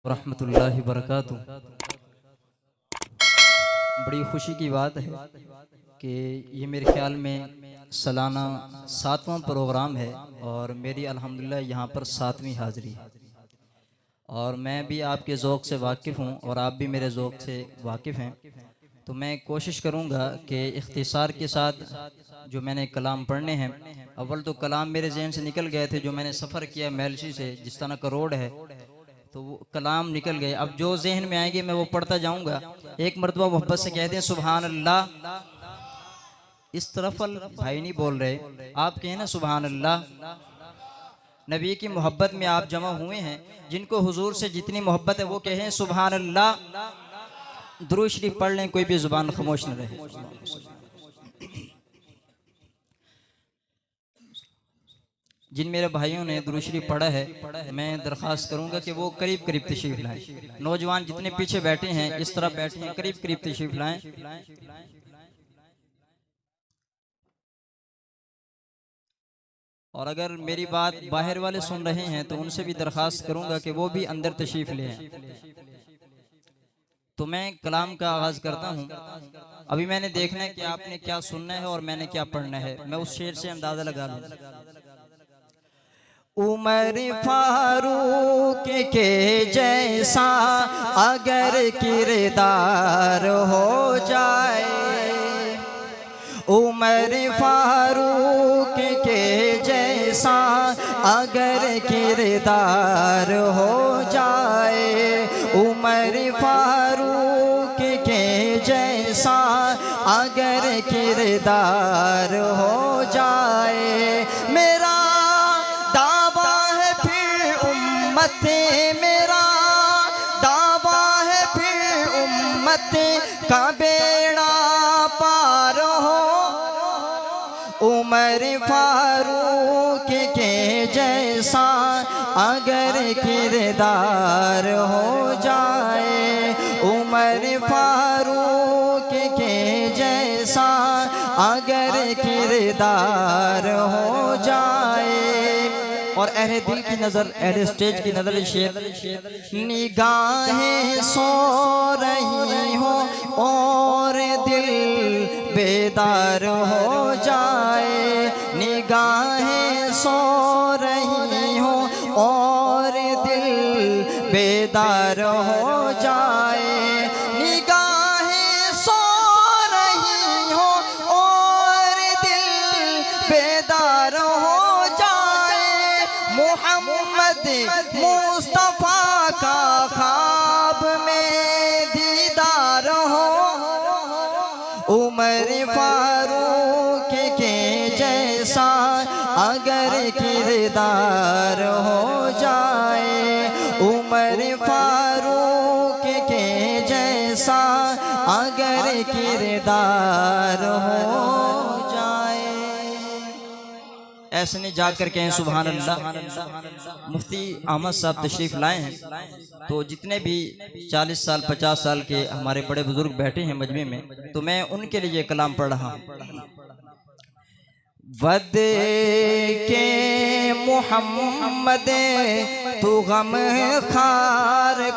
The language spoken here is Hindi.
रहमतुल्लाहि वबरकातुहू। बड़ी खुशी की बात है कि ये मेरे ख्याल में सालाना 7वां प्रोग्राम है और मेरी अल्हम्दुलिल्लाह यहाँ पर 7वीं हाज़िरी है। और मैं भी आपके ज़ौक़ से वाकिफ़ हूँ और आप भी मेरे ज़ौक़ से वाकिफ़ हैं। तो मैं कोशिश करूँगा कि इख्तिसार के साथ जो मैंने कलाम पढ़ने हैं, अव्वल तो कलाम मेरे ज़हन से निकल गए थे, जो मैंने सफ़र किया मेलसी से, जिस तरह का रोड है तो वो कलाम निकल गए। अब जो जहन में आएंगे मैं वो पढ़ता जाऊंगा। एक मरतबा मोहब्बत से कहते हैं सुभान अल्लाह। इस तरफ भाई नहीं बोल रहे, आप कहें ना सुभान अल्लाह। नबी की मोहब्बत में आप जमा हुए हैं, जिनको हुजूर से जितनी मोहब्बत है वो कहें सुभान अल्लाह। दुरूद शरीफ पढ़ लें, कोई भी जुबान खामोश न रहे। जिन मेरे भाइयों ने दुरूद शरीफ पढ़ा है, मैं दरख्वास्त करूंगा कि वो करीब करीब तशरीफ लाएं। नौजवान जितने पीछे बैठे हैं, इस तरह बैठे हैं, करीब करीब तशरीफ लाएं। और अगर मेरी बात बाहर वाले सुन रहे हैं तो उनसे भी दरख्वास्त करूंगा कि वो भी अंदर तशरीफ ले आएं। तो मैं कलाम का आगाज करता हूँ। अभी मैंने देखना है कि आपने क्या सुनना है और मैंने क्या पढ़ना है। मैं उस शेर से अंदाजा लगा लूँ। उमर फारूक के जैसा अगर किरदार हो जाए, उमर फारूक के जैसा अगर किरदार हो जाए, उमर फारूक के जैसा अगर किरदार हो जाए। मेरा मेरा दावा है फिर उम्मत का बेड़ा पार हो, उमर फारूक के जैसा अगर किरदार हो जाए, उमर फारूक के जैसा अगर किरदार हो जाए। और अहले दिल की नज़र, अहले स्टेज की नज़र शेर। निगाहें सो रही हो और दिल बेदार हो जाए, निगाहें सो रही हो और दिल बेदार हो जाए, निगाहें सो रही हो और दिल बेदार हो जाए। मोहम्मद मुस्तफ़ा का ख्वाब में दीदार हो, उमर फारूक के जैसा अगर किरदार हो जाए, उमर फारूक के जैसा अगर किरदार हो जाए। ऐसे नहीं जाकर कहें सुभान अल्लाह। मुफ्ती अहमद साहब तशरीफ लाए हैं, तो जितने भी 40 साल 50 साल के हमारे बड़े बुजुर्ग बैठे हैं मजमे में, तो मैं उनके लिए कलाम पढ़ रहा हूँ। वद के मोहम्मद तू गम खार